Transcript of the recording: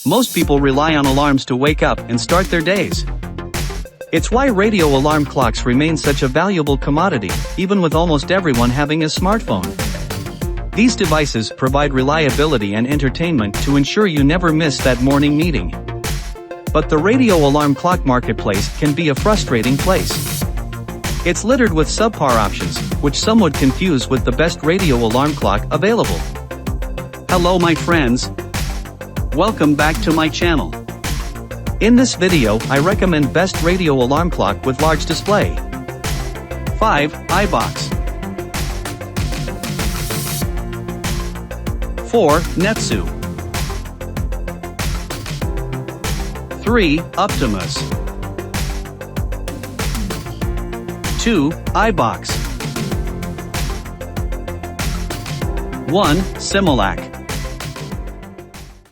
Most people rely on alarms to wake up and start their days. It's why radio alarm clocks remain such a valuable commodity, even with almost everyone having a smartphone. These devices provide reliability and entertainment to ensure you never miss that morning meeting. But the radio alarm clock marketplace can be a frustrating place. It's littered with subpar options, which some would confuse with the best radio alarm clock available. Hello my friends. Welcome back to my channel. In this video, I recommend best radio alarm clock with large display. 5. iBox. 4. Netsu. 3. Optimus. 2. iBox. 1. Similac.